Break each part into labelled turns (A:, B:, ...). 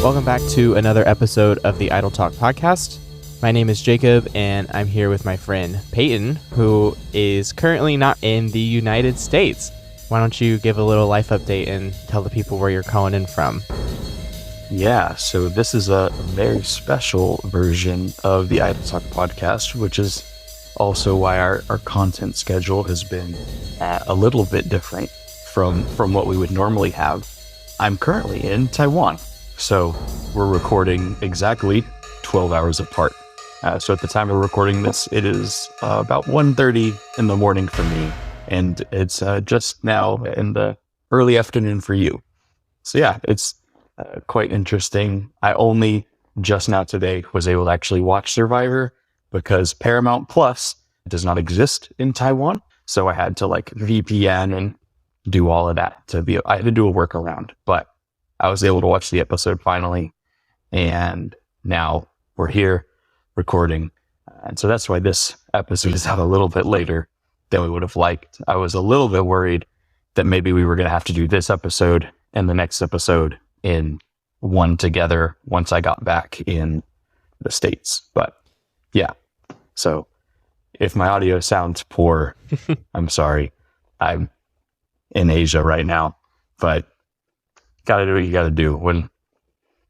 A: Welcome back to another episode of the Idle Talk podcast. My name is Jacob, and I'm here with my friend Peyton, who is currently not in the United States. Why don't you give a little life update and tell the people where you're calling in from?
B: Yeah, so this is a very special version of the Idle Talk podcast, which is also why our content schedule has been a little bit different from what we would normally have. I'm currently in Taiwan, so we're recording exactly 12 hours apart. So at the time of recording this, it is about 1:30 in the morning for me, and it's just now in the early afternoon for you. So yeah, it's quite interesting. I only just now today was able to actually watch Survivor because Paramount Plus does not exist in Taiwan. So I had to VPN and do all of that I had to do a workaround, but I was able to watch the episode finally. And now we're here recording. And so that's why this episode is out a little bit later than we would have liked. I was a little bit worried that maybe we were going to have to do this episode and the next episode in one together once I got back in the States. But yeah, so if my audio sounds poor, I'm sorry. I'm in Asia right now, but gotta do what you gotta do. When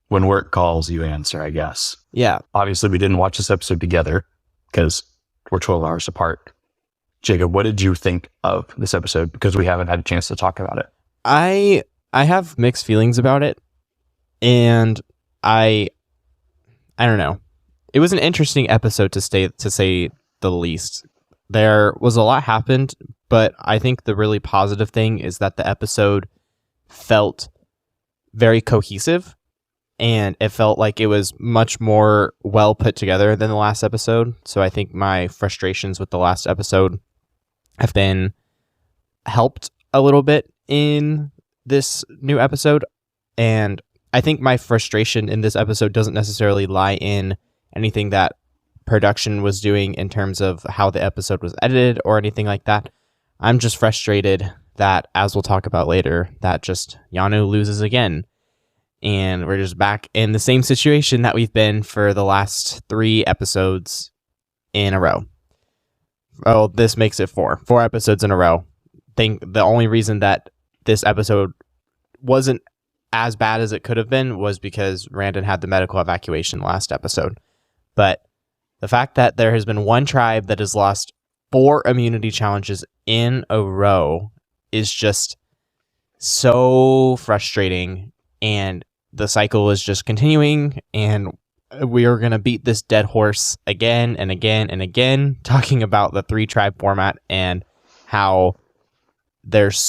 B: work calls, you answer, I guess.
A: Yeah.
B: Obviously, we didn't watch this episode together because we're 12 hours apart. Jacob, what did you think of this episode? Because we haven't had a chance to talk about it.
A: I have mixed feelings about it, and I don't know. It was an interesting episode to say the least. There was a lot happened, but I think the really positive thing is that the episode felt very cohesive, and it felt like it was much more well put together than the last episode. So I think my frustrations with the last episode have been helped a little bit in this new episode. And I think my frustration in this episode doesn't necessarily lie in anything that production was doing in terms of how the episode was edited or anything like that. I'm just frustrated that, as we'll talk about later, that just Yanu loses again. And we're just back in the same situation that we've been for the last 3 episodes in a row. Oh, this makes it 4 episodes in a row. Think the only reason that this episode wasn't as bad as it could have been was because Randon had the medical evacuation last episode. But the fact that there has been one tribe that has lost 4 immunity challenges in a row is just so frustrating, and the cycle is just continuing, and we are going to beat this dead horse again and again and again, talking about the 3-tribe format and how there's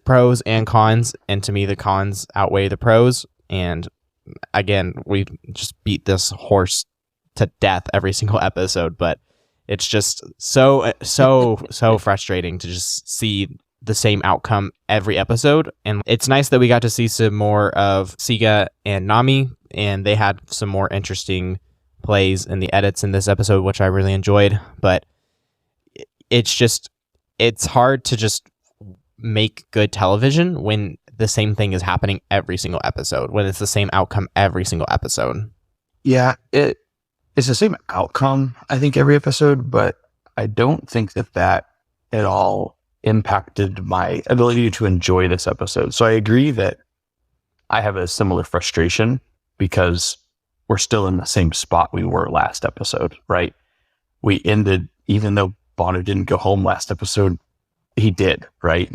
A: pros and cons, and to me the cons outweigh the pros. And again, we just beat this horse to death every single episode, but it's just so frustrating to just see the same outcome every episode. And it's nice that we got to see some more of Siga and Nami, and they had some more interesting plays in the edits in this episode, which I really enjoyed. But it's hard to just make good television when the same thing is happening every single episode, when it's the same outcome every single episode.
B: Yeah, it's the same outcome, I think, every episode, but I don't think that at all impacted my ability to enjoy this episode. So I agree that I have a similar frustration because we're still in the same spot we were last episode, right? We ended, even though Bhanu didn't go home last episode, he did, right?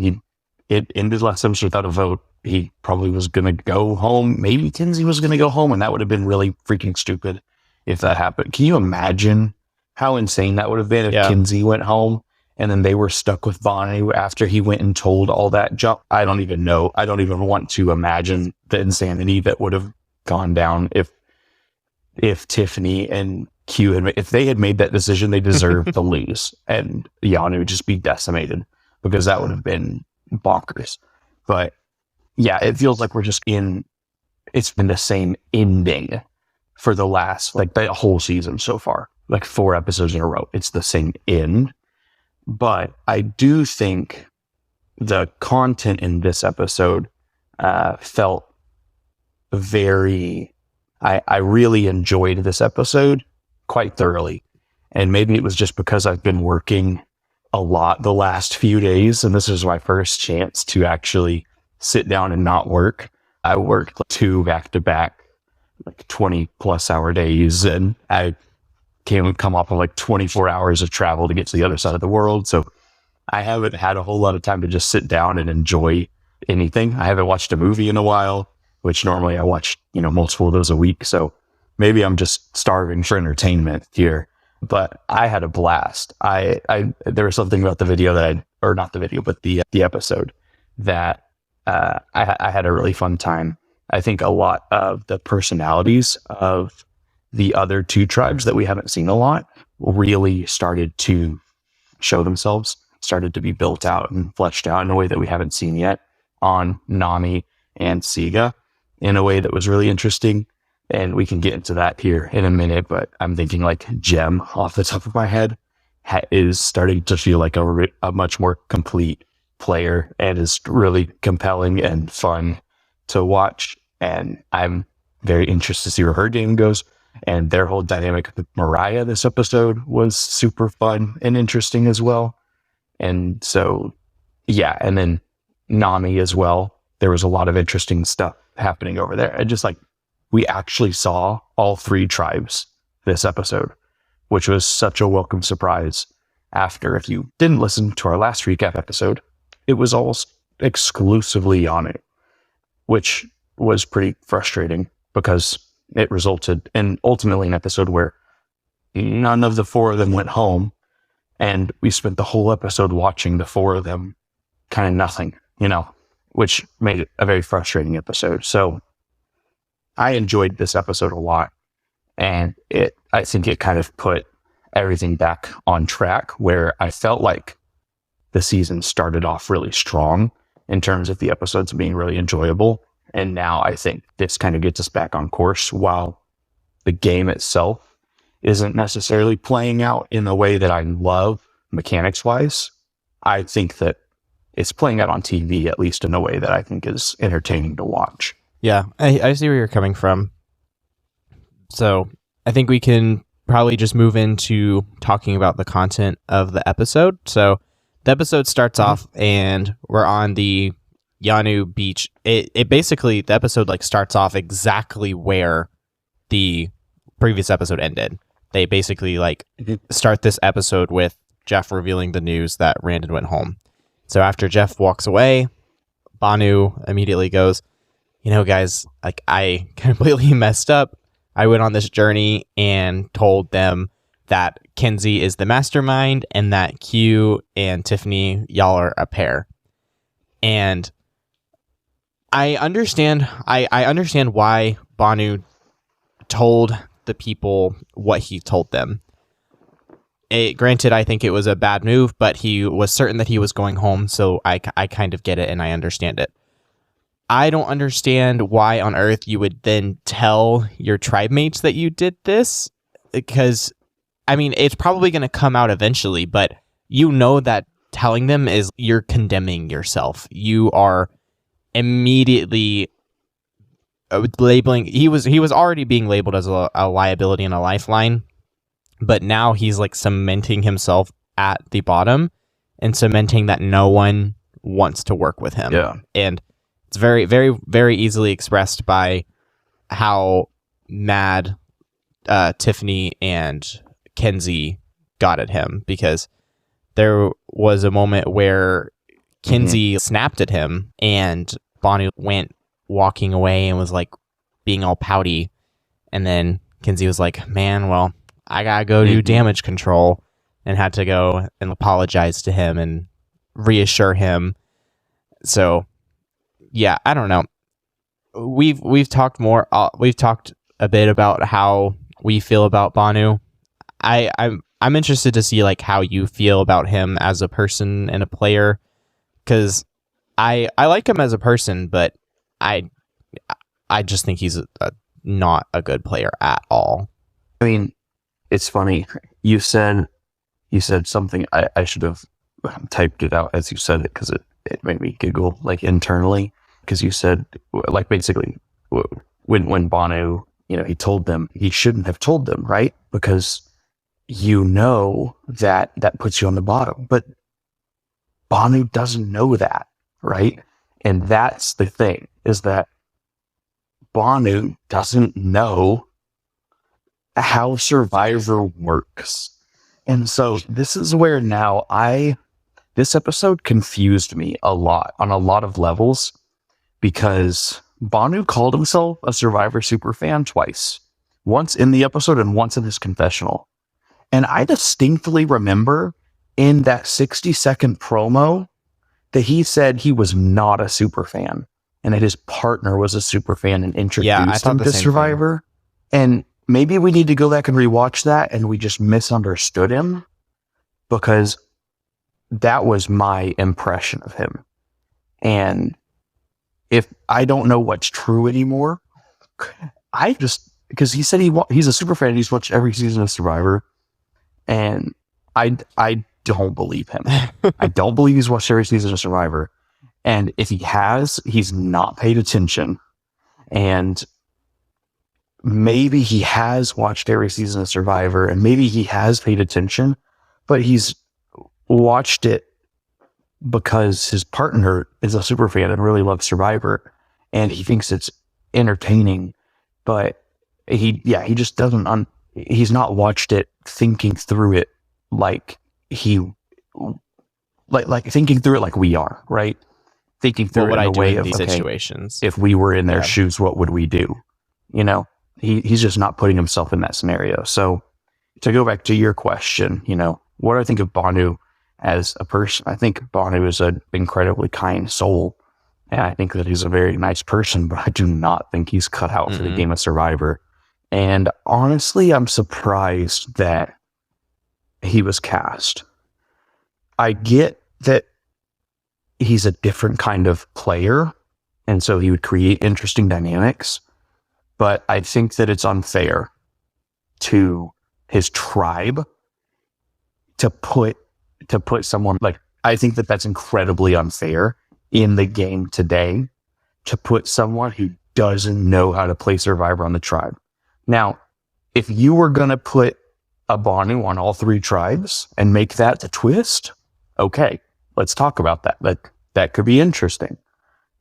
B: It ended last episode without a vote. He probably was going to go home. Maybe Kinsey was going to go home, and that would have been really freaking stupid if that happened. Can you imagine how insane that would have been if Kinsey went home and then they were stuck with Bhanu after he went and told all that junk? I don't even know. I don't even want to imagine the insanity that would have gone down if Tiffany and Q if they had made that decision. They deserved to lose, and Yanu would just be decimated, because that would have been bonkers. But yeah, it feels like it's been the same ending for the last, the whole season so far, 4 episodes in a row. It's the same end. But I do think the content in this episode felt I really enjoyed this episode quite thoroughly. And maybe it was just because I've been working a lot the last few days, and this is my first chance to actually sit down and not work. I worked 2 back-to-back, 20 plus hour days, and I come off of 24 hours of travel to get to the other side of the world. So I haven't had a whole lot of time to just sit down and enjoy anything. I haven't watched a movie in a while, which normally I watch, multiple of those a week. So maybe I'm just starving for entertainment here, but I had a blast. There was something about the video or not the video, but the episode that I had a really fun time. I think a lot of the personalities of the other 2 tribes that we haven't seen a lot really started to show themselves, started to be built out and fleshed out in a way that we haven't seen yet on Nami and Siga, in a way that was really interesting. And we can get into that here in a minute, but I'm thinking Gem off the top of my head is starting to feel like a much more complete player and is really compelling and fun to watch. And I'm very interested to see where her game goes. And their whole dynamic with Mariah this episode was super fun and interesting as well. And so, yeah, and then Nami as well. There was a lot of interesting stuff happening over there. And just we actually saw all 3 tribes this episode, which was such a welcome surprise. After, if you didn't listen to our last recap episode, it was almost exclusively Yanu, which was pretty frustrating because it resulted in ultimately an episode where none of the 4 of them went home, and we spent the whole episode watching the 4 of them kind of nothing, which made it a very frustrating episode. So I enjoyed this episode a lot, and I think it kind of put everything back on track, where I felt like the season started off really strong in terms of the episodes being really enjoyable. And now I think this kind of gets us back on course, while the game itself isn't necessarily playing out in the way that I love mechanics wise. I think that it's playing out on TV, at least in a way that I think is entertaining to watch.
A: Yeah, I see where you're coming from. So I think we can probably just move into talking about the content of the episode. So the episode starts off and we're on the Yanu beach. It basically, the episode starts off exactly where the previous episode ended. They basically start this episode with Jeff revealing the news that Randon went home. So after Jeff walks away, Bhanu immediately goes, guys, I completely messed up. I went on this journey and told them that Kenzie is the mastermind and that Q and Tiffany, y'all are a pair. And I understand why Bhanu told the people what he told them. Granted, I think it was a bad move, but he was certain that he was going home, so I kind of get it and I understand it. I don't understand why on earth you would then tell your tribe mates that you did this, because, it's probably going to come out eventually, but that telling them is you're condemning yourself. You are immediately labeling. He was already being labeled as a liability and a lifeline, but now he's cementing himself at the bottom and cementing that no one wants to work with him.
B: Yeah.
A: And it's very, very, very easily expressed by how mad Tiffany and Kenzie got at him, because there was a moment where Kenzie snapped at him and Bhanu went walking away and was being all pouty. And then Kenzie was like, man, well, I gotta go do damage control, and had to go and apologize to him and reassure him. So yeah, I don't know. We've talked more. We've talked a bit about how we feel about Bhanu. I'm interested to see how you feel about him as a person and a player, because I like him as a person, but I just think he's not a good player at all.
B: It's funny. You said something. I should have typed it out as you said it, because it made me giggle internally, because you said basically when Bhanu, he told them, he shouldn't have told them, right? Because that puts you on the bottom. But Bhanu doesn't know that, right? And that's the thing, is that Bhanu doesn't know how Survivor works. And so this is where now this episode confused me a lot on a lot of levels, because Bhanu called himself a Survivor superfan twice. Once in the episode and once in his confessional. And I distinctly remember in that 60-second promo that he said he was not a superfan and that his partner was a superfan and introduced him to Survivor. And maybe we need to go back and rewatch that and we just misunderstood him, because that was my impression of him. And if I don't know what's true anymore, because he said he's a superfan and he's watched every season of Survivor, and I don't believe him. I don't believe he's watched every season of Survivor. And if he has, he's not paid attention. And maybe he has watched every season of Survivor, and maybe he has paid attention, but he's watched it because his partner is a super fan and really loves Survivor, and he thinks it's entertaining, but he just doesn't he's not watched it thinking through it like thinking through it like we are, right? Thinking through it in a way of,
A: these situations.
B: If we were in their shoes, what would we do? He's just not putting himself in that scenario. So to go back to your question, what do I think of Bhanu as a person? I think Bhanu is an incredibly kind soul, and I think that he's a very nice person, but I do not think he's cut out for the game of Survivor. And honestly, I'm surprised that he was cast. I get that he's a different kind of player, and so he would create interesting dynamics, but I think that it's unfair to his tribe to put someone like, I think that that's incredibly unfair in the game today, to put someone who doesn't know how to play Survivor on the tribe. Now, if you were going to put a Bhanu on all three tribes and make that the twist, okay, let's talk about that. That could be interesting.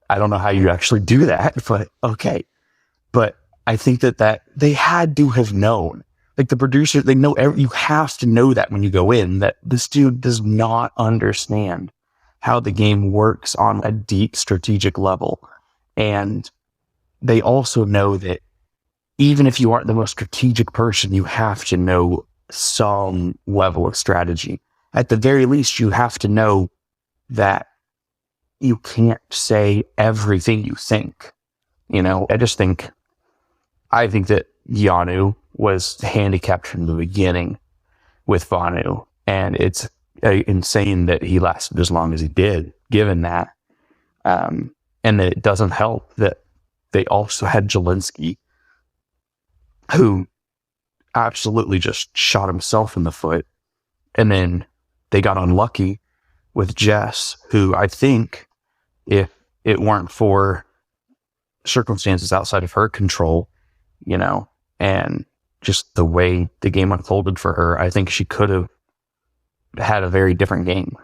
B: I don't know how you actually do that, but okay. But I think that they had to have known. Like the producer, they know, you have to know that when you go in, that this dude does not understand how the game works on a deep strategic level. And they also know that even if you aren't the most strategic person, you have to know some level of strategy. At the very least, you have to know that you can't say everything you think. I think that Yanu was handicapped from the beginning with Bhanu, and it's insane that he lasted as long as he did, given that. And that it doesn't help that they also had Jelinski, who absolutely just shot himself in the foot. And then they got unlucky with Jess, who I think, if it weren't for circumstances outside of her control, and just the way the game unfolded for her, I think she could have had a very different game,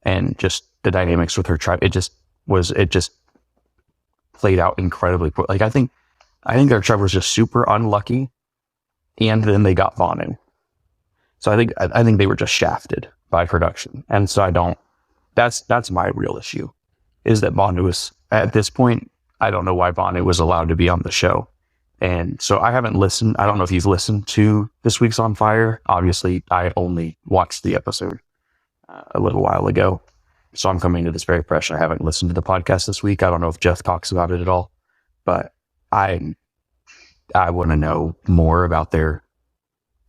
B: and just the dynamics with her tribe. It just played out incredibly. Like, I think their tribe was just super unlucky, and then they got Bhanu. So I think they were just shafted by production. And so that's my real issue, is that Bhanu was, at this point, I don't know why Bhanu was allowed to be on the show. And so I haven't listened. I don't know if you've listened to this week's On Fire. Obviously, I only watched the episode a little while ago. So I'm coming to this very fresh. I haven't listened to the podcast this week. I don't know if Jeff talks about it at all, but I want to know more about their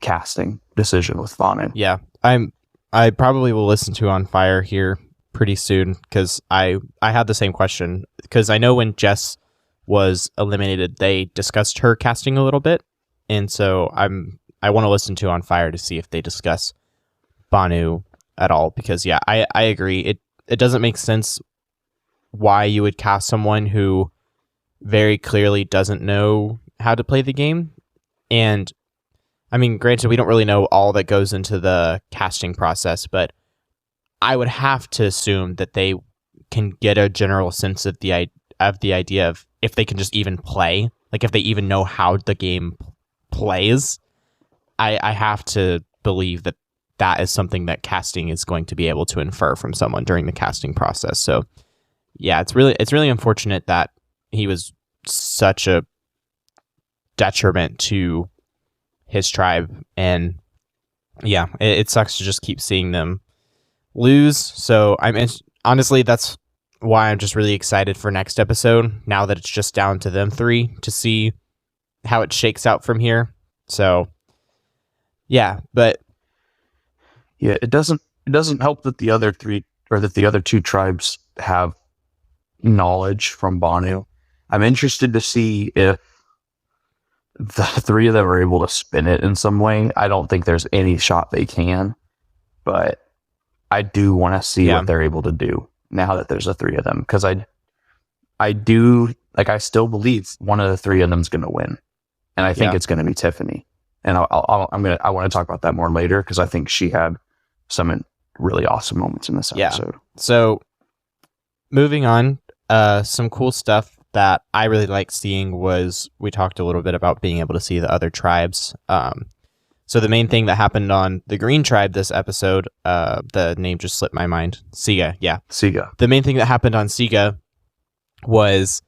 B: casting decision with Bhanu.
A: Yeah, I probably will listen to On Fire here pretty soon, because I had the same question, because I know when Jess was eliminated, they discussed her casting a little bit, and so I want to listen to On Fire to see if they discuss Bhanu at all, because I agree, it doesn't make sense why you would cast someone who very clearly doesn't know how to play the game. And I mean, granted, we don't really know all that goes into the casting process, but I would have to assume that they can get a general sense of the idea of if they can just even play, like if they even know how the game plays. I have to believe that that is something that casting is going to be able to infer from someone during the casting process. So yeah, it's really unfortunate that he was such a detriment to his tribe, and yeah, it sucks to just keep seeing them lose. So honestly, that's why I'm just really excited for next episode, now that it's just down to them three, to see how it shakes out from here. So yeah, but
B: yeah, it doesn't help that the other three, or that the other two tribes have knowledge from Bhanu. I'm interested to see if the three of them are able to spin it in some way. I don't think there's any shot they can, but I do want to see what they're able to do now that there's the three of them, because I do, like, I still believe one of the three of them is going to win, and I think it's going to be Tiffany. And I want to talk about that more later, because I think she had some really awesome moments in this episode.
A: So moving on, some cool stuff that I really liked seeing was, we talked a little bit about being able to see the other tribes. So the main thing that happened on the Green Tribe this episode, the name just slipped my mind. Siga, yeah.
B: Siga.
A: The main thing that happened on Siga was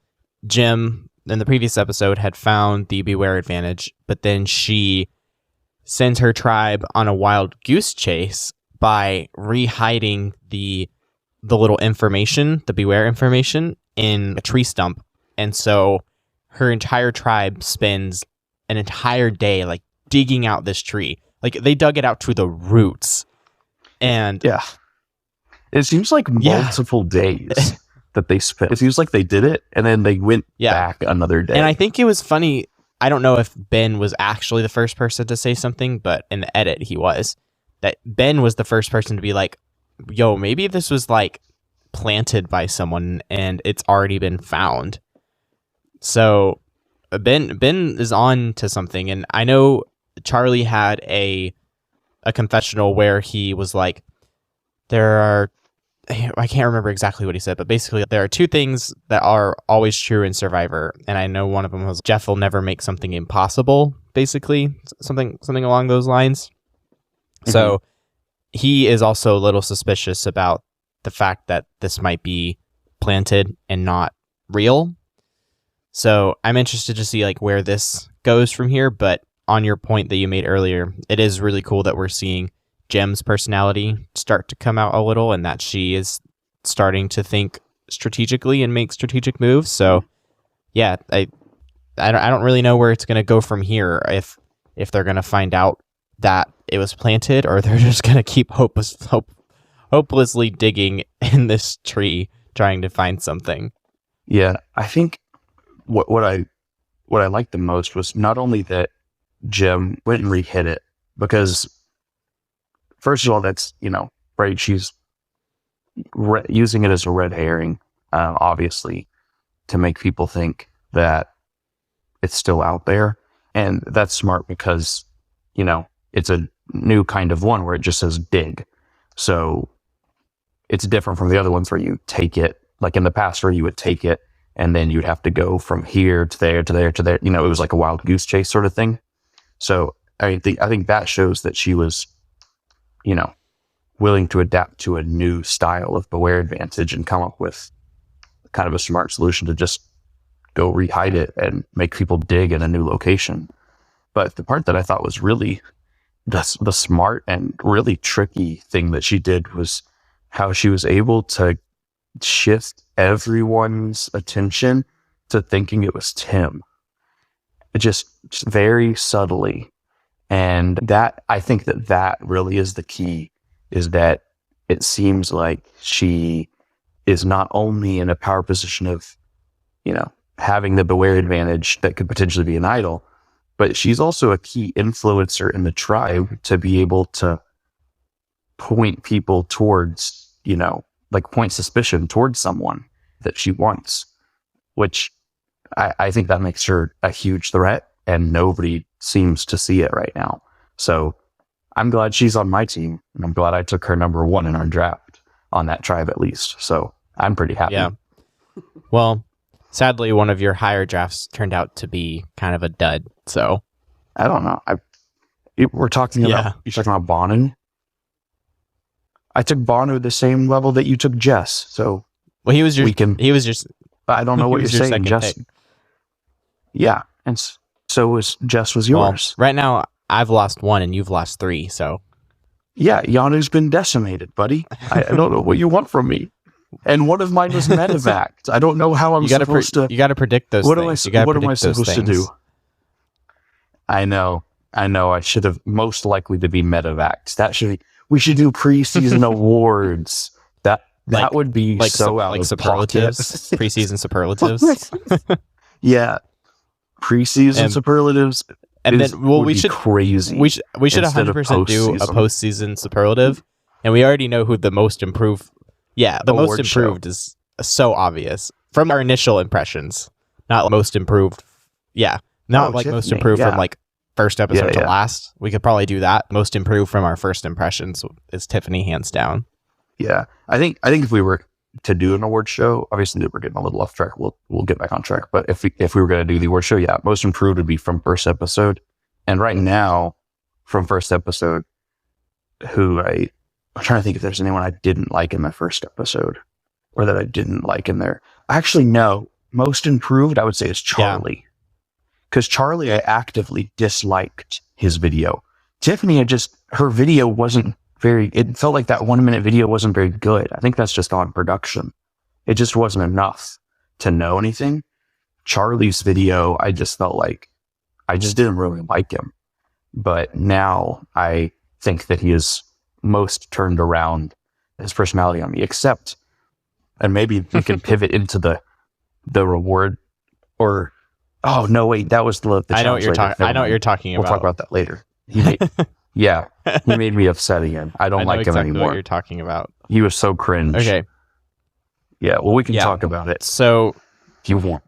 A: Jim, in the previous episode, had found the Beware advantage, but then she sends her tribe on a wild goose chase by re-hiding the little information, the Beware information, in a tree stump. And so her entire tribe spends an entire day like digging out this tree. Like, they dug it out to the roots. And
B: yeah, it seems like multiple days that they spent. It seems like they did it and then they went back another day.
A: And I think it was funny. I don't know if Ben was actually the first person to say something, but in the edit he was. That Ben was the first person to be like, yo, maybe this was like planted by someone and it's already been found. So Ben is on to something. And I know Charlie had a confessional where he was like, I can't remember exactly what he said, but basically there are two things that are always true in Survivor. And I know one of them was Jeff will never make something impossible, basically, something along those lines. Mm-hmm. So he is also a little suspicious about the fact that this might be planted and not real. So I'm interested to see like where this goes from here. But on your point that you made earlier, it is really cool that we're seeing Jem's personality start to come out a little, and that she is starting to think strategically and make strategic moves. So yeah, I don't really know where it's going to go from here, if they're going to find out that it was planted, or they're just going to keep hopelessly digging in this tree trying to find something.
B: Yeah, I think what I liked the most was not only that Jem went and re-hit it, because first of all, that's, right, she's using it as a red herring, obviously, to make people think that it's still out there. And that's smart because, it's a new kind of one where it just says dig. So it's different from the other ones where you take it, like in the past where you would take it and then you'd have to go from here to there to there to there. It was like a wild goose chase sort of thing. So I think that shows that she was, willing to adapt to a new style of Beware advantage and come up with kind of a smart solution to just go re-hide it and make people dig in a new location. But the part that I thought was really the smart and really tricky thing that she did was how she was able to shift everyone's attention to thinking it was Tim. Just very subtly. And that, I think that really is the key, is that it seems like she is not only in a power position of, having the Beware advantage that could potentially be an idol, but she's also a key influencer in the tribe to be able to point people towards, point suspicion towards someone that she wants, which I think that makes her a huge threat, and nobody seems to see it right now. So I'm glad she's on my team, and I'm glad I took her number 1 in our draft on that tribe at least. So I'm pretty happy.
A: Yeah. Well, sadly, one of your higher drafts turned out to be kind of a dud. So
B: I don't know. We're talking about you're talking about Bhanu. I took Bhanu the same level that you took Jess. So
A: he was just.
B: I don't know what you're saying. Jess. Pick. Yeah, and so Jess was yours.
A: Well, right now, I've lost 1 and you've lost 3. So
B: yeah, Yanu's been decimated, buddy. I don't know what you want from me. And one of mine was medevac. I don't know how I'm supposed to.
A: You got to predict those things.
B: What am I supposed to do? I know. I should have most likely to be medevac. We should do preseason awards. That would be so out of
A: superlatives, preseason superlatives.
B: Yeah, preseason superlatives.
A: And then, we should
B: crazy.
A: We should 100% do a postseason superlative, and we already know who the most improved. Yeah, the most improved is so obvious from our initial impressions. Not most improved. Yeah, not like Tiffany, most improved from like first episode to last. We could probably do that. Most improved from our first impressions is Tiffany, hands down.
B: Yeah, I think if we were to do an award show, obviously we're getting a little off track. We'll get back on track. But if we were going to do the award show, most improved would be from first episode. And right now, from first episode, I'm trying to think if there's anyone I didn't like in the first episode, or that I didn't like in there. Actually, no. Most improved, I would say, is Charlie, because Charlie, I actively disliked his video. Tiffany, her video wasn't. It felt like that 1 minute video wasn't very good. I think that's just on production. It just wasn't enough to know anything. Charlie's video, I just felt like I just didn't really like him. But now I think that he is most turned around his personality on me, except, and maybe we can pivot into the reward or, oh no, wait, that was the
A: I know what you're talking about.
B: We'll talk about that later. Yeah, he made me upset again. I don't like him anymore. I know
A: what you're talking about.
B: He was so cringe.
A: Okay.
B: Yeah, well, we can talk about it.
A: So,
B: if you want.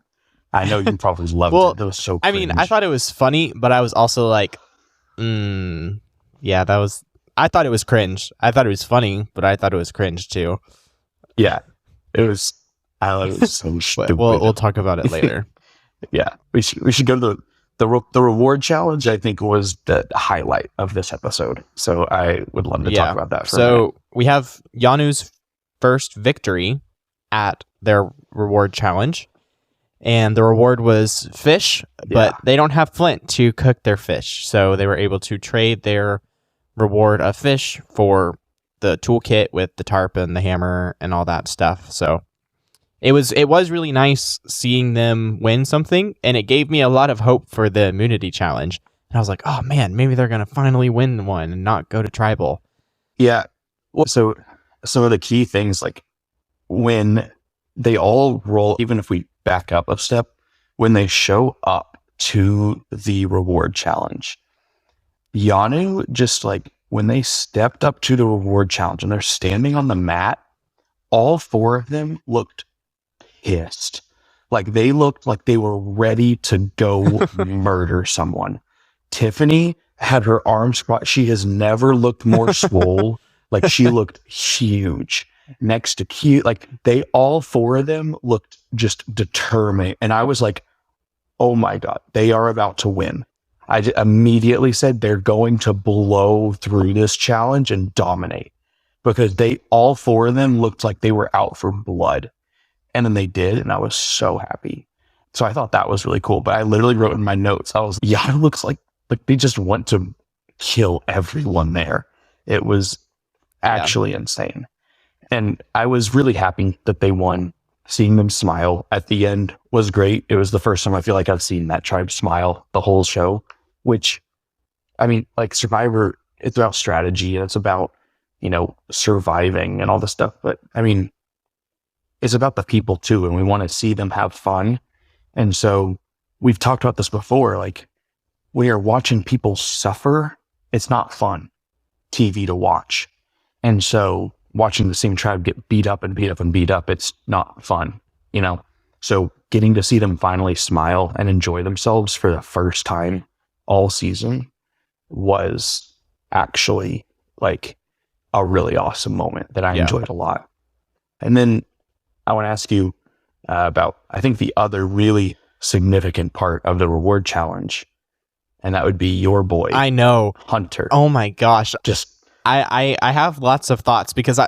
B: I know you probably loved it. It was so cringe.
A: I mean, I thought it was funny, but I was also like, I thought it was cringe. I thought it was funny, but I thought it was cringe too.
B: Yeah, it was. I thought it was so stupid.
A: We'll talk about it later.
B: Yeah, we should go to the reward challenge. I think was the highlight of this episode. So I would love to talk about that.
A: So we have Yanu's first victory at their reward challenge, and the reward was fish, but they don't have flint to cook their fish, so they were able to trade their reward of fish for the toolkit with the tarp and the hammer and all that stuff. So it was really nice seeing them win something, and it gave me a lot of hope for the immunity challenge. And I was like, oh man, maybe they're going to finally win one and not go to tribal.
B: Yeah. Well, so some of the key things, like when they all roll, even if we back up a step, when they show up to the reward challenge, Yanu, just like when they stepped up to the reward challenge and they're standing on the mat, all 4 of them looked pissed. Like they looked like they were ready to go murder someone. Tiffany had her arms crossed. She has never looked more swole. Like she looked huge next to cute. Like all 4 of them looked just determined. And I was like, oh my God, they are about to win. I immediately said they're going to blow through this challenge and dominate, because all 4 of them looked like they were out for blood. And then they did, and I was so happy. So I thought that was really cool. But I literally wrote in my notes, it looks like they just want to kill everyone there. It was actually insane. And I was really happy that they won. Seeing them smile at the end was great. It was the first time I feel like I've seen that tribe smile the whole show, which, I mean, like Survivor, it's about strategy and it's about, surviving and all this stuff. But I mean, it's about the people too, and we want to see them have fun. And so we've talked about this before, like when you're watching people suffer, it's not fun TV to watch. And so watching the same tribe get beat up and beat up and beat up, it's not fun, So getting to see them finally smile and enjoy themselves for the first time all season was actually like a really awesome moment that I enjoyed a lot. And then I want to ask you about, I think, the other really significant part of the reward challenge, and that would be your boy.
A: I know.
B: Hunter.
A: Oh my gosh.
B: Just
A: I have lots of thoughts because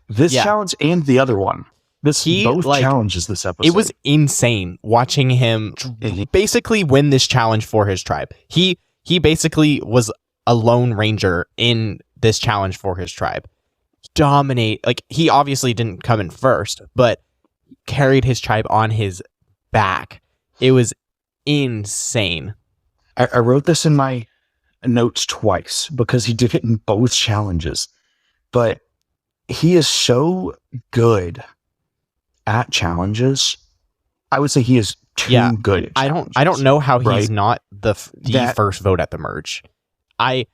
B: this challenge and the other one. Both challenges this episode.
A: It was insane watching him basically win this challenge for his tribe. He basically was a lone ranger in this challenge for his tribe. Dominate, like, he obviously didn't come in first, but carried his tribe on his back. It was insane.
B: I wrote this in my notes twice because he did it in both challenges, but he is so good at challenges. I would say he is too good at challenges.
A: I don't know how he's not the first vote at the merge. I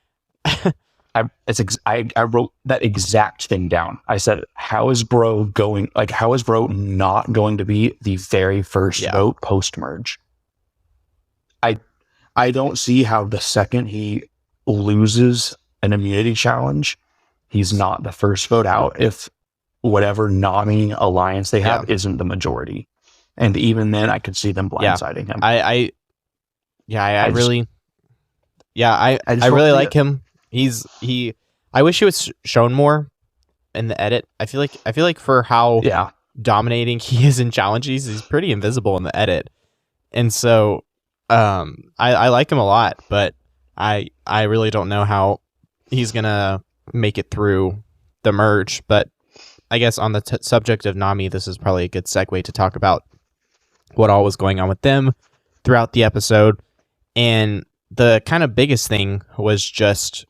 B: wrote that exact thing down. I said, how is bro not going to be the very first vote post merge? I don't see how the second he loses an immunity challenge, he's not the first vote out if whatever Nami alliance they have isn't the majority. And even then, I could see them blindsiding him.
A: I really like him. I wish he was shown more in the edit. I feel like for how dominating he is in challenges, he's pretty invisible in the edit. And so I like him a lot, but I really don't know how he's gonna make it through the merge. But I guess on the subject of Nami, this is probably a good segue to talk about what all was going on with them throughout the episode. And the kind of biggest thing was just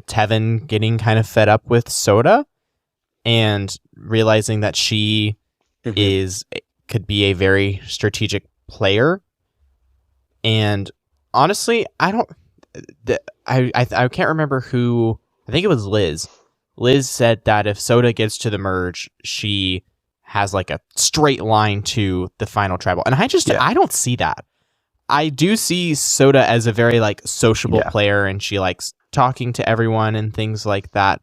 A: Tevin getting kind of fed up with Soda and realizing that she could be a very strategic player. And honestly, I can't remember who. I think it was Liz. Liz said that if Soda gets to the merge, she has like a straight line to the final tribal. And I don't see that. I do see Soda as a very like sociable player, and she likes talking to everyone and things like that.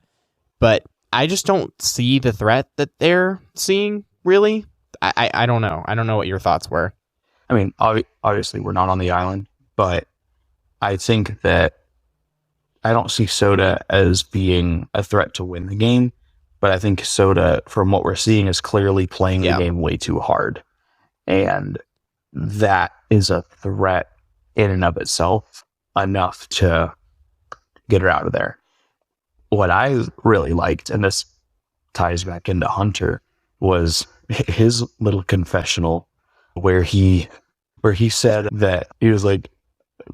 A: But I just don't see the threat that they're seeing, really. I don't know. I don't know what your thoughts were.
B: I mean, obviously we're not on the island, but I think that I don't see Soda as being a threat to win the game, but I think Soda, from what we're seeing, is clearly playing the game way too hard. And that is a threat in and of itself enough to get her out of there. What I really liked, and this ties back into Hunter, was his little confessional where he said that he was like,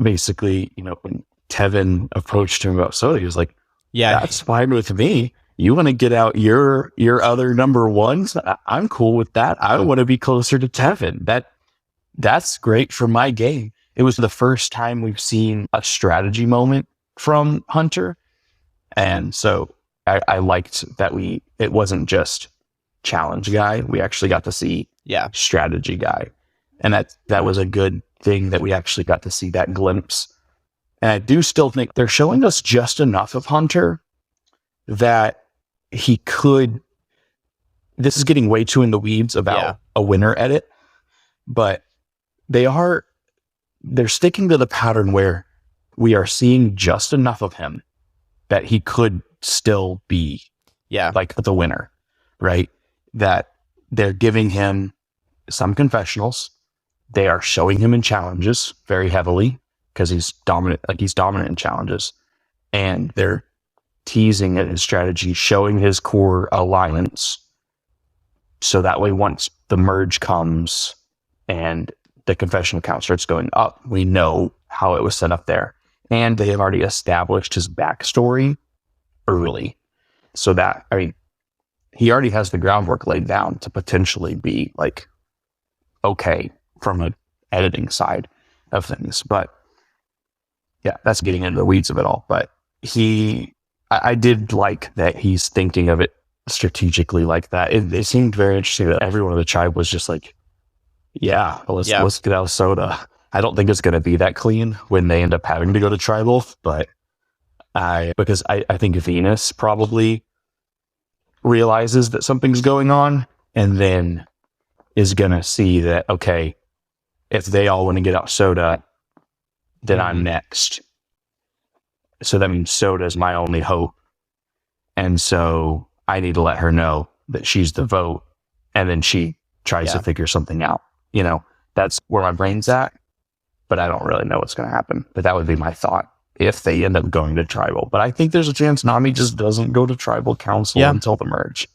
B: basically, when Tevin approached him about Soda, he was like, that's fine with me. You want to get out your other number ones? I'm cool with that. I want to be closer to Tevin. That's great for my game. It was the first time we've seen a strategy moment from Hunter. And so I liked that it wasn't just challenge guy. We actually got to see strategy guy. And that was a good thing that we actually got to see that glimpse. And I do still think they're showing us just enough of Hunter that he could, this is getting way too in the weeds about a winner edit, but they're sticking to the pattern where we are seeing just enough of him that he could still be like the winner, right? That they're giving him some confessionals. They are showing him in challenges very heavily because he's dominant in challenges. And they're teasing at his strategy, showing his core alliance. So that way, once the merge comes and the confessional count starts going up, we know how it was set up there. And they have already established his backstory early. So that, I mean, he already has the groundwork laid down to potentially be like, okay, from an editing side of things. But yeah, that's getting into the weeds of it all. But I did like that he's thinking of it strategically like that. It seemed very interesting that everyone in the tribe was just like, let's get out of soda. I don't think it's going to be that clean when they end up having to go to tribal, but because I think Venus probably realizes that something's going on and then is going to see that, okay, if they all want to get out soda, then I'm next. So that means soda is my only hope. And so I need to let her know that she's the vote. And then she tries to figure something out. You know, that's where my brain's at. But I don't really know what's going to happen. But that would be my thought if they end up going to tribal. But I think there's a chance Nami just doesn't go to tribal council until the merge.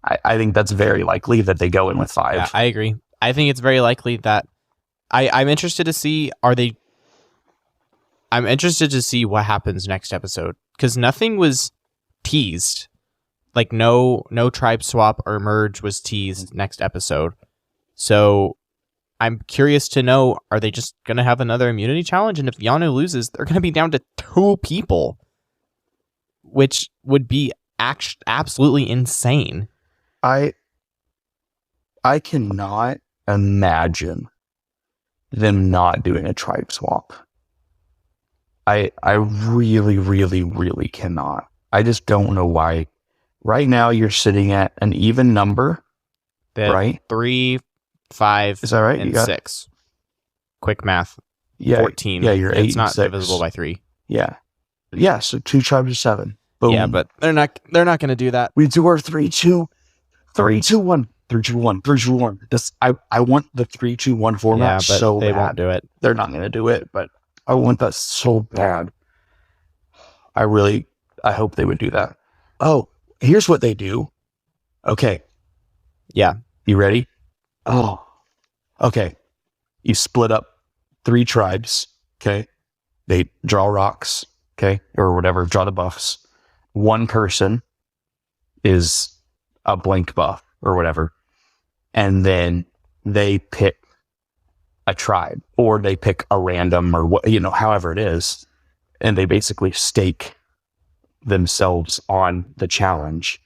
B: I think that's very likely that they go in with 5.
A: Yeah, I agree. I think it's very likely that I'm interested to see I'm interested to see what happens next episode, because nothing was teased. Like no tribe swap or merge was teased next episode. So I'm curious to know, are they just going to have another immunity challenge? And if Yanu loses, they're going to be down to 2 people, which would be absolutely insane.
B: I cannot imagine them not doing a tribe swap. I really, really, really cannot. I just don't know why. Right now, you're sitting at an even number, right?
A: 3, 5,
B: is that right?
A: And 6. Quick math.
B: Yeah,
A: 14.
B: Yeah, you're 8.
A: It's not
B: 6.
A: divisible by 3.
B: Yeah. So 2 tribes are 7. Boom.
A: Yeah, but they're not going to do that.
B: We do our 3-2, 3-2-1, 3-2-1, 3-2-1. This I want the 3-2-1 format
A: but
B: so
A: they
B: bad.
A: won't do it.
B: They're not going to do it, but I want that so bad. I hope they would do that. Oh, here's what they do. Okay.
A: Yeah.
B: You ready? Oh, okay. You split up 3 tribes. Okay. They draw rocks. Okay. Or whatever. Draw the buffs. One person is a blank buff or whatever. And then they pick a tribe, or they pick a random, or what, however it is. And they basically stake themselves on the challenge.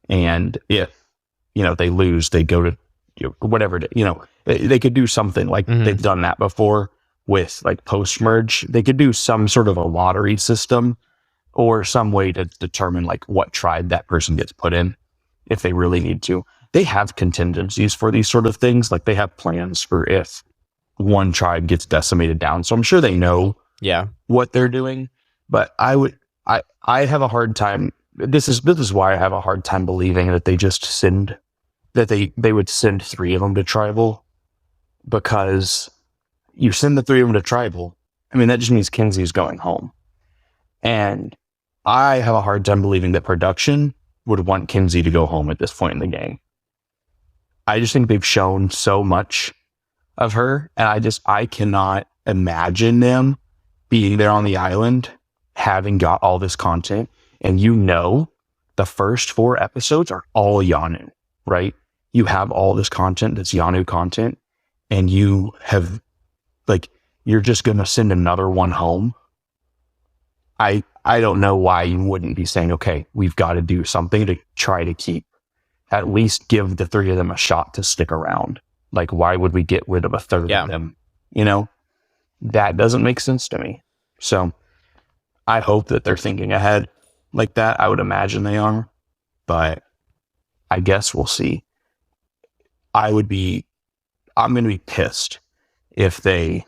B: And if, they lose, they go to whatever, they could do something like they've done that before with like post merge. They could do some sort of a lottery system or some way to determine like what tribe that person gets put in if they really need to. They have contingencies for these sort of things. Like they have plans for if one tribe gets decimated down. So I'm sure they know what they're doing, but I have a hard time. This is why I have a hard time believing that they just they would send 3 of them to tribal, because you send the 3 of them to tribal. I mean, that just means Kenzie's going home. And I have a hard time believing that production would want Kenzie to go home at this point in the game. I just think they've shown so much of her, and I cannot imagine them being there on the island, having got all this content, and the first 4 episodes are all Yanu, right? You have all this content that's Yanu content, and you have, you're just going to send another one home. I don't know why you wouldn't be saying, okay, we've got to do something to try to at least give the 3 of them a shot to stick around. Like, why would we get rid of a third of them? That doesn't make sense to me. So I hope that they're thinking ahead like that. I would imagine they are, but I guess we'll see. I'm going to be pissed if they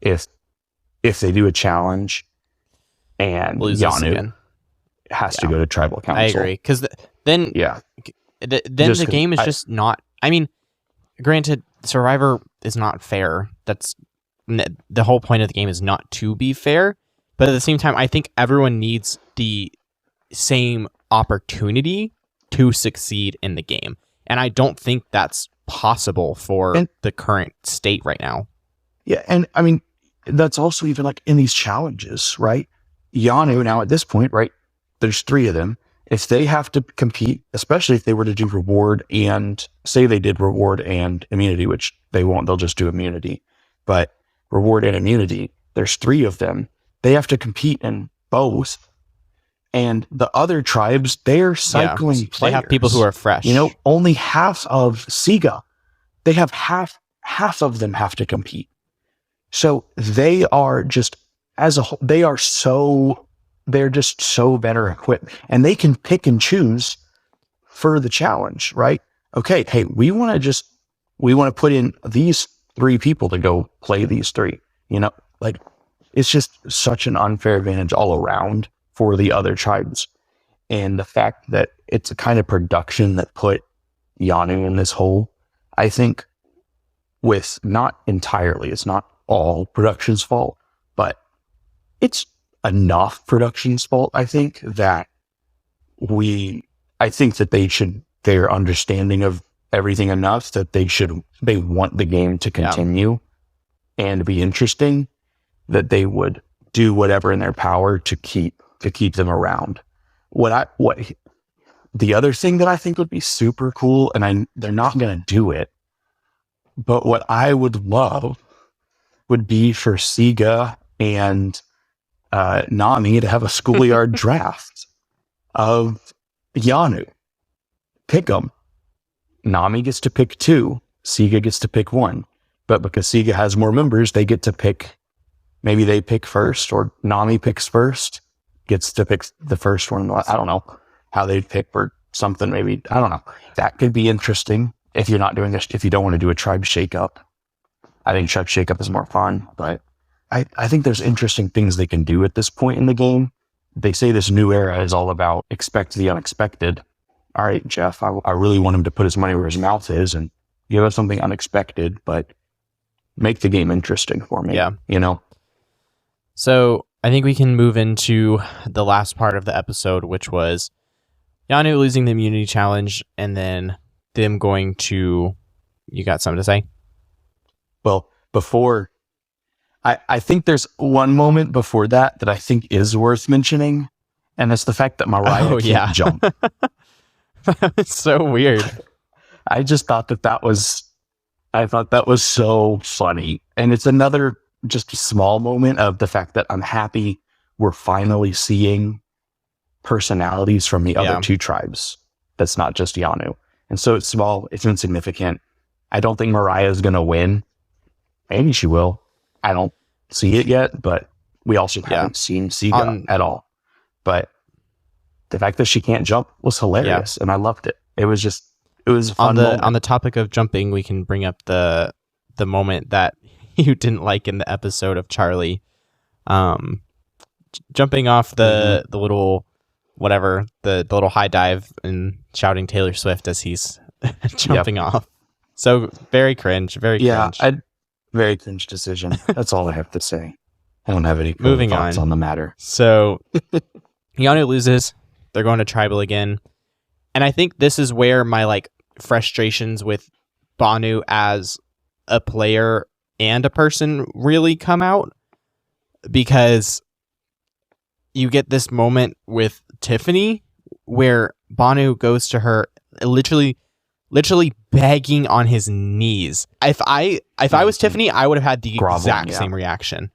B: do a challenge and Yanu has to go to tribal council.
A: I agree, because then the game is just not. I mean, granted, Survivor is not fair. That's the whole point of the game, is not to be fair. But at the same time, I think everyone needs the same opportunity to succeed in the game. And I don't think that's possible for the current state right now.
B: Yeah, and I mean, that's also even like in these challenges, right? Yanu now at this point, right? There's 3 of them. If they have to compete, especially if they were to do reward and say they did reward and immunity, which they won't, they'll just do immunity. But reward and immunity, there's 3 of them. They have to compete in both. And the other tribes, they're cycling players.
A: They have people who are fresh.
B: Only half of Siga, they have half of them have to compete. So they are just, as a whole, they're just so better equipped. And they can pick and choose for the challenge, right? Okay, hey, we want to put in these 3 people to go play these 3. It's just such an unfair advantage all around for the other tribes. And the fact that it's a kind of production that put Yanu in this hole, I think, with not entirely, it's not all production's fault, but it's enough production's fault, I think, that they're understanding of everything enough that they want the game to continue and be interesting, that they would do whatever in their power to keep them around. The other thing that I think would be super cool, and they're not going to do it, but what I would love would be for Siga and Nami to have a schoolyard draft of Yanu. Pick them. Nami gets to pick 2. Siga gets to pick 1. But because Siga has more members, they get to pick. Maybe they pick first, or Nami picks first, gets to pick the first one. I don't know how they'd pick or something. Maybe, I don't know. That could be interesting if you're not doing this, if you don't want to do a tribe shakeup. I think tribe shakeup is more fun, but I think there's interesting things they can do at this point in the game. They say this new era is all about expect the unexpected. All right, Jeff, I really want him to put his money where his mouth is and give us something unexpected, but make the game interesting for me.
A: Yeah.
B: So
A: I think we can move into the last part of the episode, which was Yanu losing the immunity challenge and then them going to... You got something to say?
B: Well, before... I think there's one moment before that I think is worth mentioning, and it's the fact that Mariah can't jump.
A: It's so weird.
B: I just thought that was so funny. And it's another just small moment of the fact that I'm happy we're finally seeing personalities from the other 2 tribes. That's not just Yanu. And so it's small, it's insignificant. I don't think Mariah is going to win. Maybe she will. I don't see it yet, but we also haven't seen Siga at all. But the fact that she can't jump was hilarious, and I loved it. It was a fun moment.
A: On the topic of jumping, we can bring up the moment that you didn't like in the episode of Charlie, jumping off the little whatever, the little high dive and shouting Taylor Swift as he's jumping off. So very cringe, very cringe.
B: Very cringe decision. That's all I have to say. I don't have any thoughts on the matter.
A: So Yanu loses. They're going to tribal again. And I think this is where my frustrations with Bhanu as a player and a person really come out, because you get this moment with Tiffany where Bhanu goes to her literally begging on his knees. If I was Tiffany, I would have had the exact same reaction.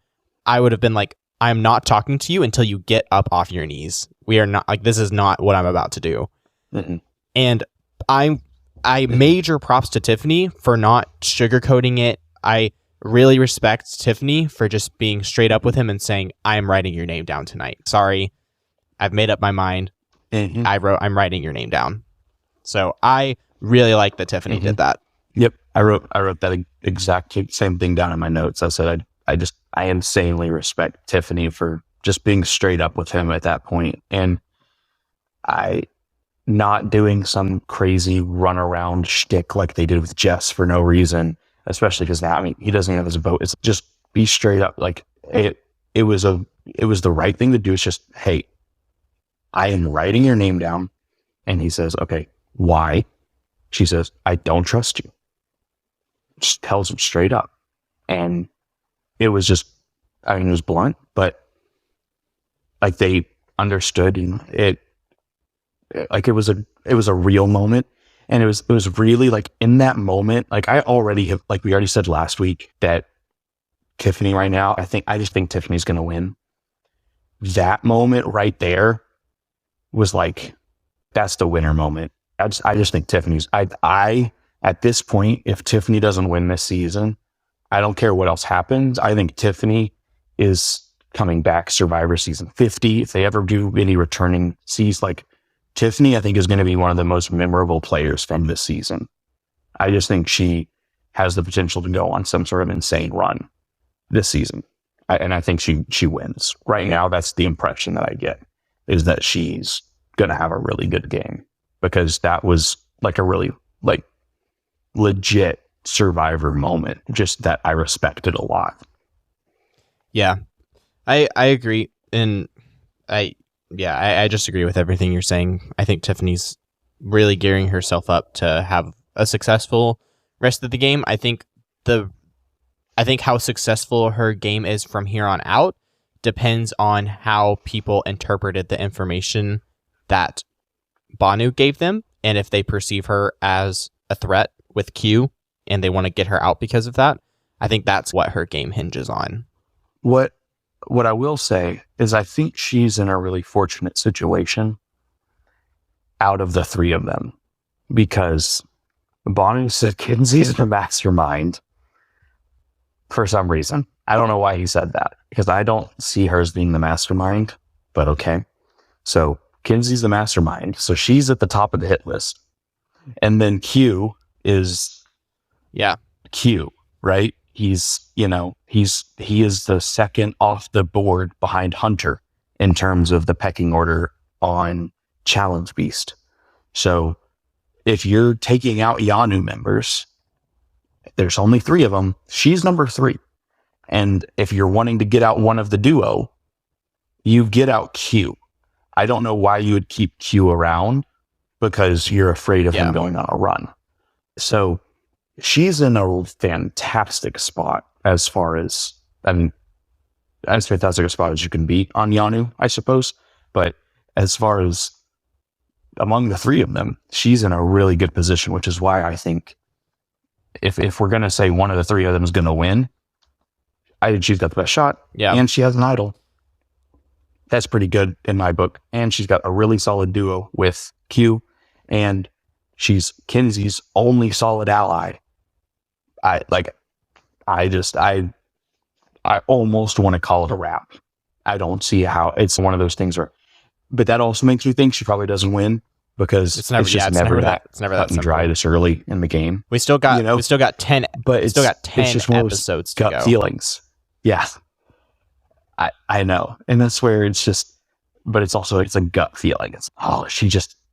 A: I would have been like, I'm not talking to you until you get up off your knees. We are not, this is not what I'm about to do.
B: Mm-mm.
A: And I major props to Tiffany for not sugarcoating it. I really respect Tiffany for just being straight up with him and saying, I'm writing your name down tonight. Sorry, I've made up my mind.
B: Mm-hmm.
A: I'm writing your name down. So I really like that Tiffany did that.
B: Yep. I wrote that exact same thing down in my notes. I said, I insanely respect Tiffany for just being straight up with him at that point. And I not doing some crazy runaround shtick like they did with Jess for no reason, especially because now, he doesn't have his vote. It's just be straight up. It was the right thing to do. It's just, hey, I am writing your name down. And he says, okay, why? She says, I don't trust you. Just tells him straight up. And it was just, it was blunt, but they understood, and it was a real moment. And it was really in that moment, I already have, we already said last week that Tiffany right now, I just think Tiffany's going to win. That moment right there was like, that's the winner moment. I just think Tiffany's, I at this point, if Tiffany doesn't win this season, I don't care what else happens. I think Tiffany is coming back Survivor season 50. If they ever do any returning seasons, like Tiffany, I think is going to be one of the most memorable players from this season. I just think she has the potential to go on some sort of insane run this season. And I think she wins. Right now, that's the impression that I get, is that she's going to have a really good game, because that was like a really like legit Survivor moment, just that I respected a lot.
A: Yeah, I agree. And I just agree with everything you're saying. I think Tiffany's really gearing herself up to have a successful rest of the game. I think how successful her game is from here on out depends on how people interpreted the information that Bhanu gave them, and if they perceive her as a threat with Q and they want to get her out because of that. I think that's what her game hinges on.
B: What I will say is I think she's in a really fortunate situation out of the three of them, because Bhanu said Kinsey's the mastermind for some reason. I don't know why he said that, because I don't see her as being the mastermind, but okay. So Kinsey's the mastermind. So she's at the top of the hit list. And then Q is Q, right? He is the second off the board behind Hunter in terms of the pecking order on Challenge Beast. So if you're taking out Yanu members, there's only 3 of them. She's number 3. And if you're wanting to get out one of the duo, you get out Q. I don't know why you would keep Q around, because you're afraid of him going on a run. So she's in a fantastic spot as fantastic a spot as you can be on Yanu, I suppose. But as far as among the 3 of them, she's in a really good position, which is why I think if we're going to say one of the 3 of them is going to win, I think she's got the best shot. Yeah. And she has an idol. That's pretty good in my book. And she's got a really solid duo with Q, and she's Kinsey's only solid ally. I almost want to call it a wrap. I don't see how it's one of those things where, but that also makes me think she probably doesn't win, because it's never that cut and dry this early in the game.
A: We still got 10
B: just
A: episodes to
B: gut feelings. Yeah. I know. And that's where it's a gut feeling.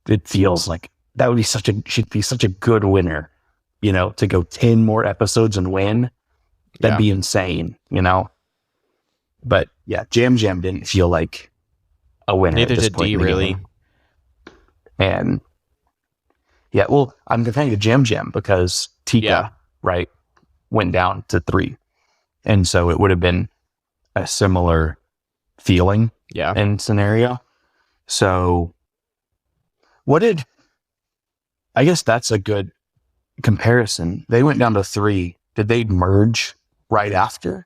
B: It feels like that would be she'd be such a good winner, to go 10 more episodes and win. That'd be insane, But yeah, Jam Jam didn't feel like a winner.
A: Neither did D, really.
B: And yeah, well, I'm comparing to Jam Jam because Tika, right, went down to 3. And so it would have been a similar feeling and scenario. So I guess that's a good comparison. They went down to 3. Did they merge right after,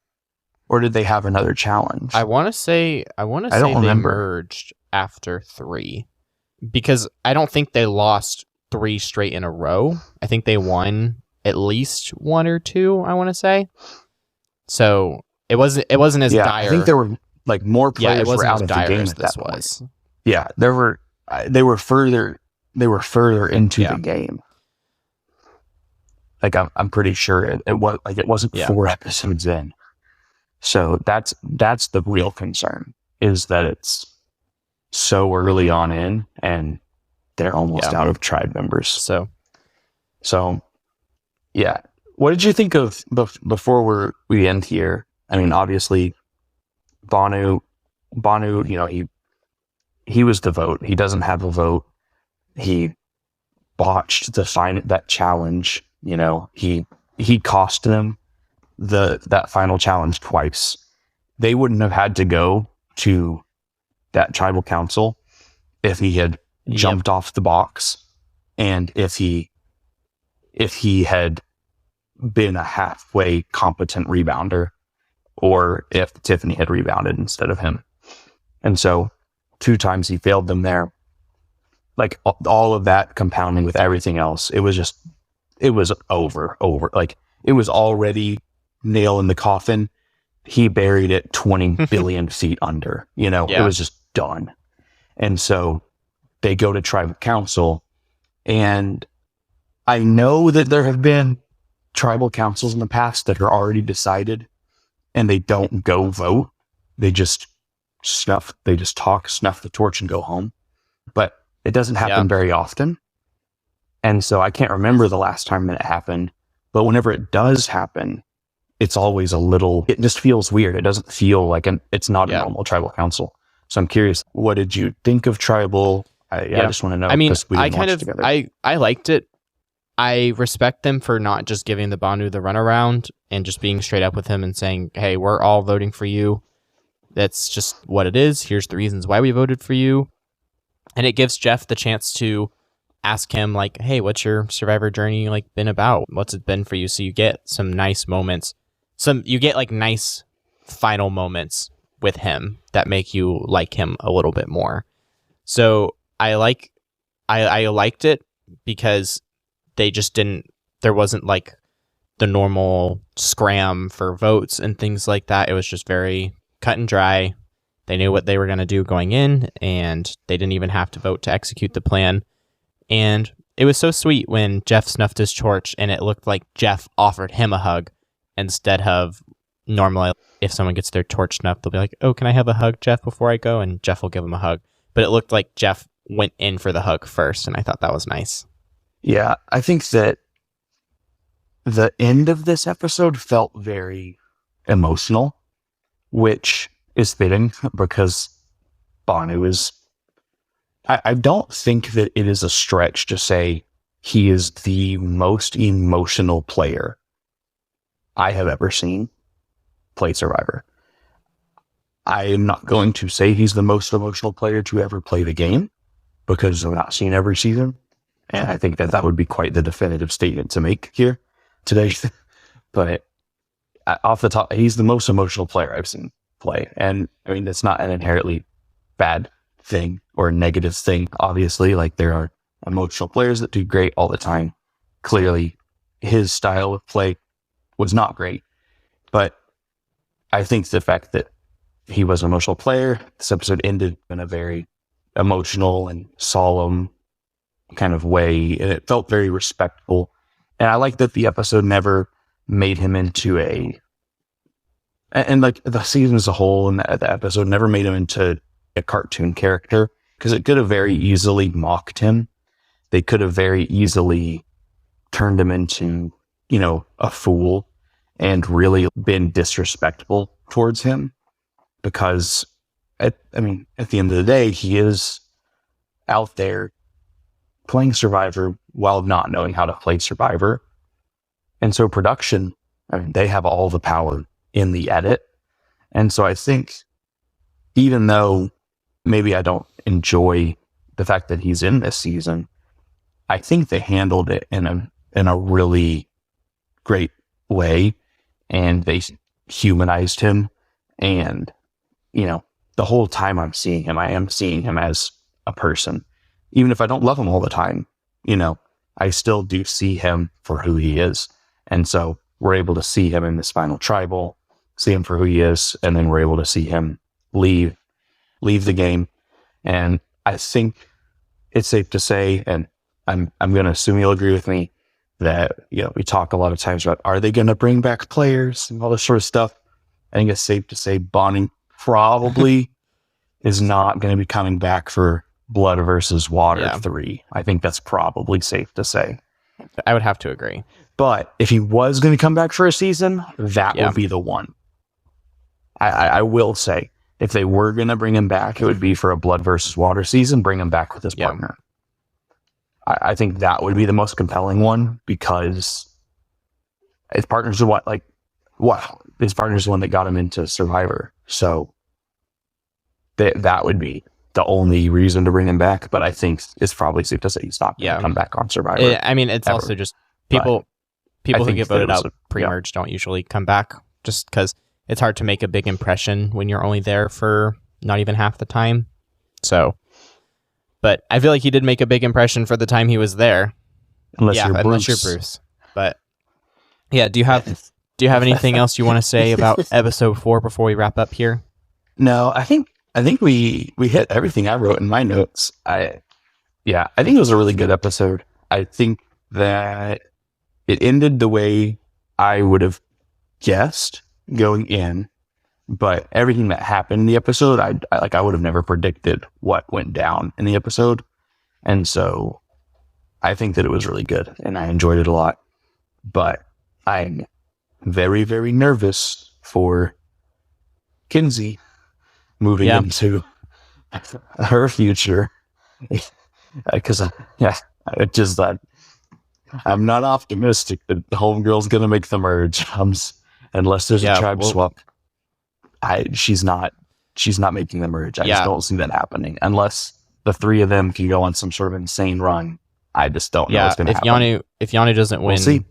B: or did they have another challenge?
A: I want to say they merged after 3, because I don't think they lost 3 straight in a row. I think they won at least 1 or 2, I want to say. So it wasn't as dire.
B: I think there were like more players were out of the game as this was. Yeah, they were further into the game. Like I'm pretty sure it wasn't 4 episodes in. So that's the real concern, is that it's so early on in and they're almost out of tribe members. So yeah. What did you think of before we end here? I mean, obviously, Bhanu, he was the vote. He doesn't have a vote. He botched that challenge. He cost them that final challenge twice. They wouldn't have had to go to that tribal council if he had jumped off the box, and if he had been a halfway competent rebounder, or if Tiffany had rebounded instead of him. And so 2 times he failed them there. like all of that compounding with everything else, it was over. Like it was already nail in the coffin. He buried it 20 billion feet under, it was just done. And so they go to tribal council, and I know that there have been tribal councils in the past that are already decided and they don't go vote. They just snuff the torch and go home. But it doesn't happen very often. And so I can't remember the last time that it happened, but whenever it does happen, it's always it just feels weird. It doesn't feel like it's not a normal tribal council. So I'm curious, what did you think of tribal? I just want to know.
A: I mean, I liked it. I respect them for not just giving the Bhanu the runaround and just being straight up with him and saying, hey, we're all voting for you. That's just what it is. Here's the reasons why we voted for you. And it gives Jeff the chance to ask him, like, hey, what's your survivor journey like been about? What's it been for you? So you get some nice moments. You get like nice final moments with him that make you like him a little bit more. So I liked it because there wasn't like the normal scram for votes and things like that. It was just very cut and dry. They knew what they were going to do going in, and they didn't even have to vote to execute the plan. And it was so sweet when Jeff snuffed his torch and it looked like Jeff offered him a hug instead of normally if someone gets their torch snuffed, they'll be like, oh, can I have a hug, Jeff, before I go? And Jeff will give him a hug. But it looked like Jeff went in for the hug first, and I thought that was nice.
B: Yeah, I think that the end of this episode felt very emotional, which is fitting because Bhanu is... I don't think that it is a stretch to say he is the most emotional player I have ever seen play Survivor. I am not going to say he's the most emotional player to ever play the game because I've not seen every season. And I think that would be quite the definitive statement to make here today. But off the top, he's the most emotional player I've seen play. And I mean, that's not an inherently bad thing or a negative thing. Obviously, like there are emotional players that do great all the time. Clearly, his style of play was not great. But I think the fact that he was an emotional player, this episode ended in a very emotional and solemn kind of way, and it felt very respectful. And I like that the episode never made him into and like the season as a whole and the episode never made him into a cartoon character, because it could have very easily mocked him. They could have very easily turned him into, a fool and really been disrespectful towards him, because at the end of the day, he is out there playing Survivor while not knowing how to play Survivor. And so production, they have all the power in the edit. And so I think even though maybe I don't enjoy the fact that he's in this season, I think they handled it in a really great way, and they humanized him. And, the whole time I'm seeing him, I am seeing him as a person. Even if I don't love him all the time, I still do see him for who he is. And so we're able to see him in this final tribal, see him for who he is, and then we're able to see him leave the game. And I think it's safe to say, and I'm going to assume you'll agree with me, that, we talk a lot of times about, are they going to bring back players and all this sort of stuff? I think it's safe to say Bonnie probably is not going to be coming back for Blood versus Water 3. I think that's probably safe to say.
A: I would have to agree.
B: But if he was going to come back for a season, that would be the one. I will say, if they were going to bring him back, it would be for a Blood versus Water season, bring him back with his partner. I think that would be the most compelling one, because his partner's the one, his partner's the one that got him into Survivor. So that would be the only reason to bring him back. But I think it's probably safe to say he's not going to come back on Survivor.
A: It's ever. Also just people who get voted out pre-merge don't usually come back, just because it's hard to make a big impression when you're only there for not even half the time. So But I feel like he did make a big impression for the time he was there.
B: Unless you're
A: Bruce. But yeah, do you have anything else you want to say about episode 4 before we wrap up here?
B: No, I think we hit everything I wrote in my notes. I think it was a really good episode. I think that it ended the way I would have guessed going in, but everything that happened in the episode, I would have never predicted what went down in the episode. And so I think that it was really good and I enjoyed it a lot, but I'm very, very nervous for Kinsey moving into her future. Because I'm not optimistic that the homegirl's gonna make the merge, unless there's a tribe swap. She's not making the merge. I just don't see that happening unless the three of them can go on some sort of insane run. I just don't know what's gonna happen.
A: If Yanu doesn't win,
B: we'll see.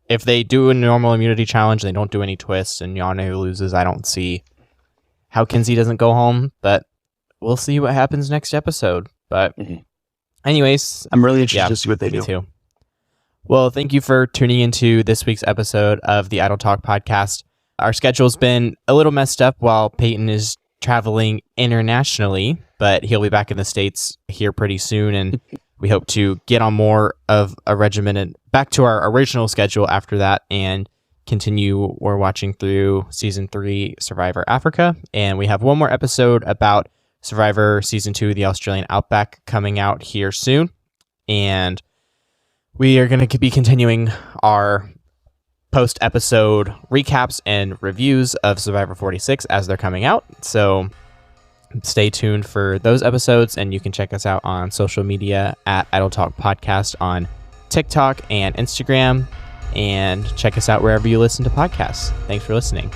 A: If they do a normal immunity challenge, they don't do any twists, and Yanu loses, I don't see how Kinsey doesn't go home. But we'll see what happens next episode. But anyways,
B: I'm really interested to see what they do.
A: Me too. Well, thank you for tuning into this week's episode of the Idle Talk podcast. Our schedule's been a little messed up while Peyton is traveling internationally, but he'll be back in the States here pretty soon, and we hope to get on more of a regimented, back to our original schedule after that, and continue. We're watching through Season 3 Survivor Africa, and we have one more episode about Survivor Season 2, The Australian Outback, coming out here soon. And we are going to be continuing our post-episode recaps and reviews of Survivor 46 as they're coming out. So stay tuned for those episodes, and you can check us out on social media at Idle Talk Podcast on TikTok and Instagram, and check us out wherever you listen to podcasts. Thanks for listening.